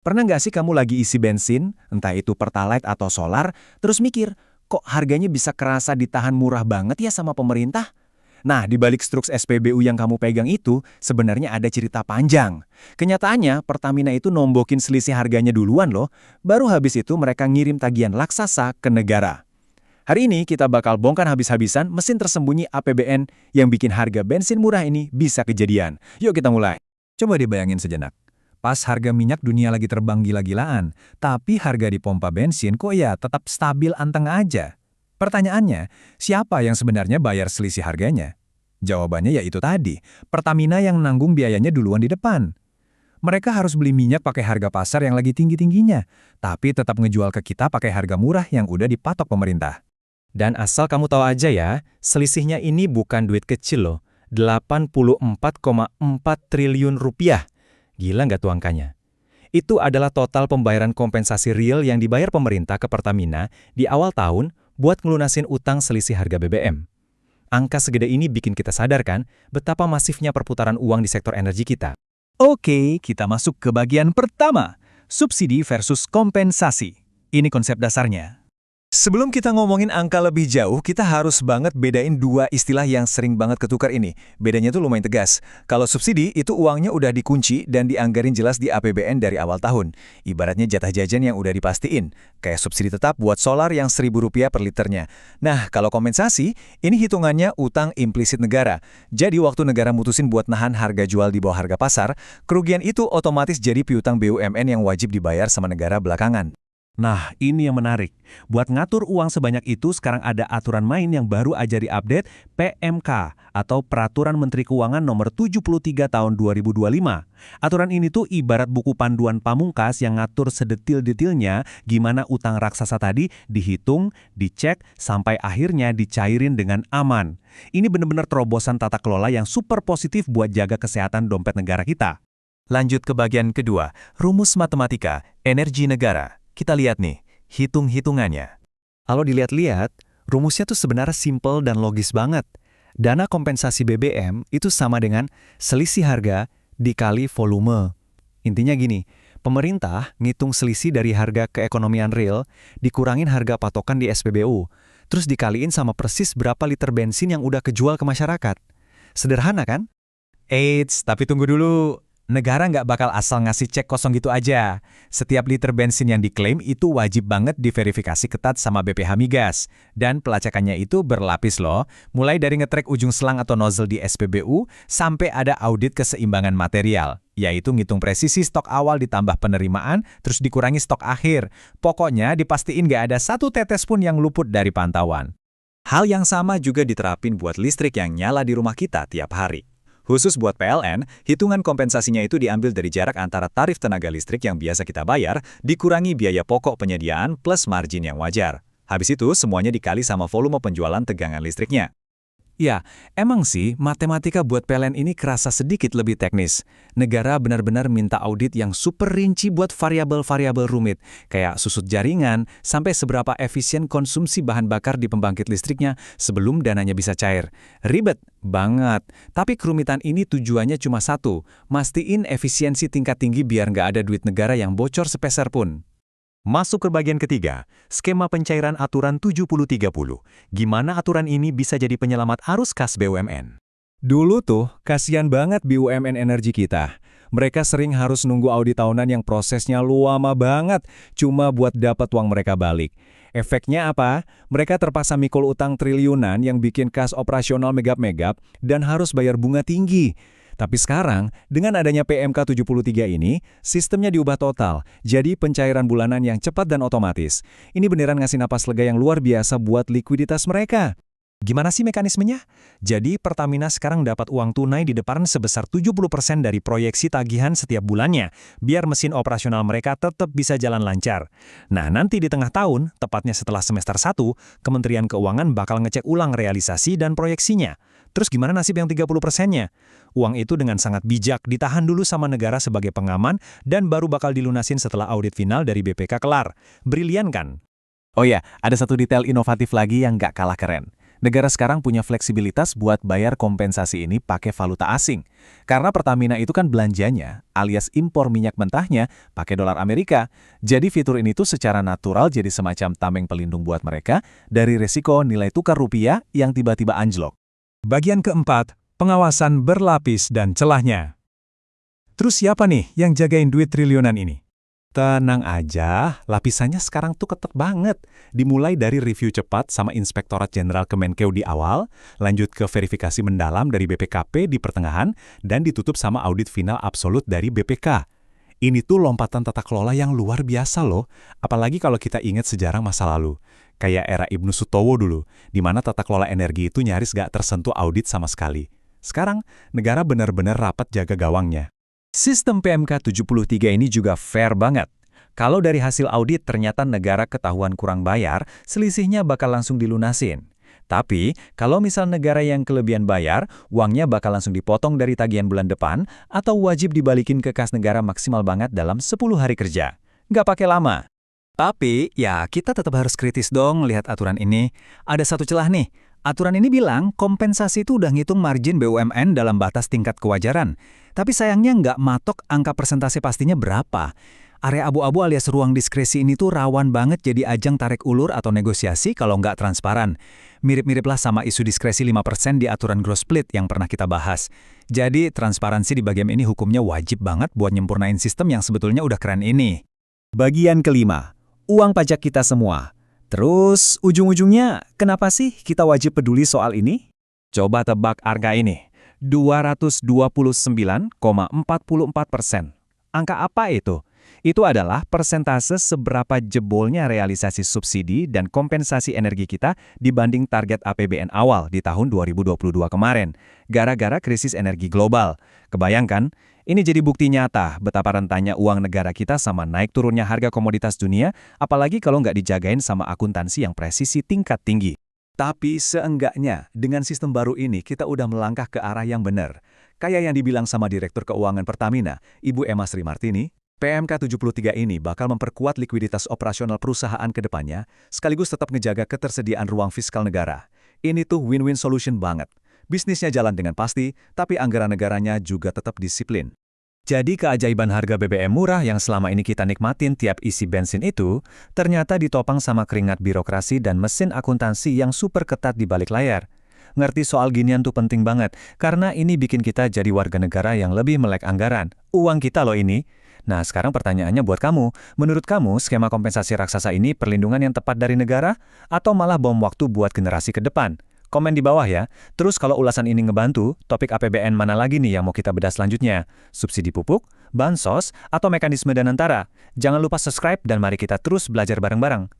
Pernah nggak sih kamu lagi isi bensin, entah itu Pertalite atau solar, terus mikir, kok harganya bisa kerasa ditahan murah banget ya sama pemerintah? Nah, di balik struks SPBU yang kamu pegang itu, sebenarnya ada cerita panjang. Kenyataannya, Pertamina itu nombokin selisih harganya duluan loh, baru habis itu mereka ngirim tagihan laksasa ke negara. Hari ini kita bakal bongkar habis-habisan mesin tersembunyi APBN yang bikin harga bensin murah ini bisa kejadian. Yuk kita mulai. Coba dibayangin sejenak. Pas harga minyak dunia lagi terbang gila-gilaan, tapi harga di pompa bensin kok ya tetap stabil anteng aja. Pertanyaannya, siapa yang sebenarnya bayar selisih harganya? Jawabannya yaitu tadi, Pertamina yang nanggung biayanya duluan di depan. Mereka harus beli minyak pakai harga pasar yang lagi tinggi-tingginya, tapi tetap ngejual ke kita pakai harga murah yang udah dipatok pemerintah. Dan asal kamu tahu aja ya, selisihnya ini bukan duit kecil loh, 84,4 triliun rupiah. Gila nggak tuh angkanya? Itu adalah total pembayaran kompensasi real yang dibayar pemerintah ke Pertamina di awal tahun buat ngelunasin utang selisih harga BBM. Angka segede ini bikin kita sadar kan betapa masifnya perputaran uang di sektor energi kita. Oke, kita masuk ke bagian pertama, subsidi versus kompensasi. Ini konsep dasarnya. Sebelum kita ngomongin angka lebih jauh, kita harus banget bedain dua istilah yang sering banget ketukar ini. Bedanya tuh lumayan tegas. Kalau subsidi, itu uangnya udah dikunci dan dianggarin jelas di APBN dari awal tahun. Ibaratnya jatah jajan yang udah dipastiin. Kayak subsidi tetap buat solar yang Rp1.000 per liternya. Nah, kalau kompensasi, ini hitungannya utang implisit negara. Jadi waktu negara mutusin buat nahan harga jual di bawah harga pasar, kerugian itu otomatis jadi piutang BUMN yang wajib dibayar sama negara belakangan. Nah, ini yang menarik. Buat ngatur uang sebanyak itu, sekarang ada aturan main yang baru aja diupdate, PMK, atau Peraturan Menteri Keuangan Nomor 73 Tahun 2025. Aturan ini tuh ibarat buku panduan pamungkas yang ngatur sedetil-detilnya gimana utang raksasa tadi dihitung, dicek, sampai akhirnya dicairin dengan aman. Ini benar-benar terobosan tata kelola yang super positif buat jaga kesehatan dompet negara kita. Lanjut ke bagian kedua, rumus matematika, energi negara. Kita lihat nih, hitung-hitungannya. Kalau dilihat-lihat, rumusnya tuh sebenarnya simple dan logis banget. Dana kompensasi BBM itu sama dengan selisih harga dikali volume. Intinya gini, pemerintah ngitung selisih dari harga keekonomian real, dikurangin harga patokan di SPBU, terus dikaliin sama persis berapa liter bensin yang udah kejual ke masyarakat. Sederhana kan? Eits, tapi tunggu dulu. Negara nggak bakal asal ngasih cek kosong gitu aja. Setiap liter bensin yang diklaim itu wajib banget diverifikasi ketat sama BPH Migas. Dan pelacakannya itu berlapis loh, mulai dari ngetrek ujung selang atau nozzle di SPBU, sampai ada audit keseimbangan material, yaitu ngitung presisi stok awal ditambah penerimaan, terus dikurangi stok akhir. Pokoknya dipastiin nggak ada satu tetes pun yang luput dari pantauan. Hal yang sama juga diterapin buat listrik yang nyala di rumah kita tiap hari. Khusus buat PLN, hitungan kompensasinya itu diambil dari jarak antara tarif tenaga listrik yang biasa kita bayar, dikurangi biaya pokok penyediaan plus margin yang wajar. Habis itu, semuanya dikali sama volume penjualan tegangan listriknya. Ya, emang sih matematika buat PLN ini kerasa sedikit lebih teknis. Negara benar-benar minta audit yang super rinci buat variabel-variabel rumit, kayak susut jaringan, sampai seberapa efisien konsumsi bahan bakar di pembangkit listriknya sebelum dananya bisa cair. Ribet banget, tapi kerumitan ini tujuannya cuma satu, mastiin efisiensi tingkat tinggi biar nggak ada duit negara yang bocor sepeser pun. Masuk ke bagian ketiga, skema pencairan aturan 70-30. Gimana aturan ini bisa jadi penyelamat arus kas BUMN? Dulu tuh, kasihan banget BUMN energi kita. Mereka sering harus nunggu audit tahunan yang prosesnya lama banget, cuma buat dapat uang mereka balik. Efeknya apa? Mereka terpaksa mikul utang triliunan yang bikin kas operasional megap-megap dan harus bayar bunga tinggi. Tapi sekarang, dengan adanya PMK 73 ini, sistemnya diubah total, jadi pencairan bulanan yang cepat dan otomatis. Ini beneran ngasih napas lega yang luar biasa buat likuiditas mereka. Gimana sih mekanismenya? Jadi Pertamina sekarang dapat uang tunai di depan sebesar 70% dari proyeksi tagihan setiap bulannya, biar mesin operasional mereka tetap bisa jalan lancar. Nah, nanti di tengah tahun, tepatnya setelah semester 1, Kementerian Keuangan bakal ngecek ulang realisasi dan proyeksinya. Terus gimana nasib yang 30%-nya? Uang itu dengan sangat bijak ditahan dulu sama negara sebagai pengaman dan baru bakal dilunasin setelah audit final dari BPK kelar. Brilian kan? Oh ya, ada satu detail inovatif lagi yang nggak kalah keren. Negara sekarang punya fleksibilitas buat bayar kompensasi ini pakai valuta asing. Karena Pertamina itu kan belanjanya, alias impor minyak mentahnya, pakai dolar Amerika. Jadi fitur ini tuh secara natural jadi semacam tameng pelindung buat mereka dari resiko nilai tukar rupiah yang tiba-tiba anjlok. Bagian keempat, pengawasan berlapis dan celahnya. Terus siapa nih yang jagain duit triliunan ini? Tenang aja, lapisannya sekarang tuh ketat banget. Dimulai dari review cepat sama Inspektorat Jenderal Kemenkeu di awal, lanjut ke verifikasi mendalam dari BPKP di pertengahan, dan ditutup sama audit final absolut dari BPK. Ini tuh lompatan tata kelola yang luar biasa loh, apalagi kalau kita ingat sejarah masa lalu. Kayak era Ibnu Sutowo dulu, di mana tata kelola energi itu nyaris gak tersentuh audit sama sekali. Sekarang, negara benar-benar rapat jaga gawangnya. Sistem PMK 73 ini juga fair banget. Kalau dari hasil audit ternyata negara ketahuan kurang bayar, selisihnya bakal langsung dilunasin. Tapi, kalau misal negara yang kelebihan bayar, uangnya bakal langsung dipotong dari tagihan bulan depan atau wajib dibalikin ke kas negara maksimal banget dalam 10 hari kerja. Nggak pakai lama. Tapi, ya kita tetap harus kritis dong lihat aturan ini. Ada satu celah nih. Aturan ini bilang kompensasi itu udah ngitung margin BUMN dalam batas tingkat kewajaran. Tapi sayangnya nggak matok angka persentase pastinya berapa. Area abu-abu alias ruang diskresi ini tuh rawan banget jadi ajang tarik ulur atau negosiasi kalau nggak transparan. Mirip-mirip lah sama isu diskresi 5% di aturan growth split yang pernah kita bahas. Jadi transparansi di bagian ini hukumnya wajib banget buat nyempurnain sistem yang sebetulnya udah keren ini. Bagian kelima, uang pajak kita semua. Terus, ujung-ujungnya, kenapa sih kita wajib peduli soal ini? Coba tebak angka ini, 229,44%. Angka apa itu? Itu adalah persentase seberapa jebolnya realisasi subsidi dan kompensasi energi kita dibanding target APBN awal di tahun 2022 kemarin, gara-gara krisis energi global. Kebayangkan? Ini jadi bukti nyata betapa rentannya uang negara kita sama naik turunnya harga komoditas dunia, apalagi kalau nggak dijagain sama akuntansi yang presisi tingkat tinggi. Tapi seenggaknya, dengan sistem baru ini kita udah melangkah ke arah yang benar. Kayak yang dibilang sama Direktur Keuangan Pertamina, Ibu Emma Sri Martini, PMK 73 ini bakal memperkuat likuiditas operasional perusahaan ke depannya, sekaligus tetap ngejaga ketersediaan ruang fiskal negara. Ini tuh win-win solution banget. Bisnisnya jalan dengan pasti, tapi anggaran negaranya juga tetap disiplin. Jadi keajaiban harga BBM murah yang selama ini kita nikmatin tiap isi bensin itu, ternyata ditopang sama keringat birokrasi dan mesin akuntansi yang super ketat di balik layar. Ngerti soal ginian tuh penting banget, karena ini bikin kita jadi warga negara yang lebih melek anggaran. Uang kita loh ini. Nah, sekarang pertanyaannya buat kamu. Menurut kamu, skema kompensasi raksasa ini perlindungan yang tepat dari negara? Atau malah bom waktu buat generasi ke depan? Komen di bawah ya. Terus kalau ulasan ini ngebantu, topik APBN mana lagi nih yang mau kita bedah selanjutnya? Subsidi pupuk, bansos, atau mekanisme danantara? Jangan lupa subscribe dan mari kita terus belajar bareng-bareng.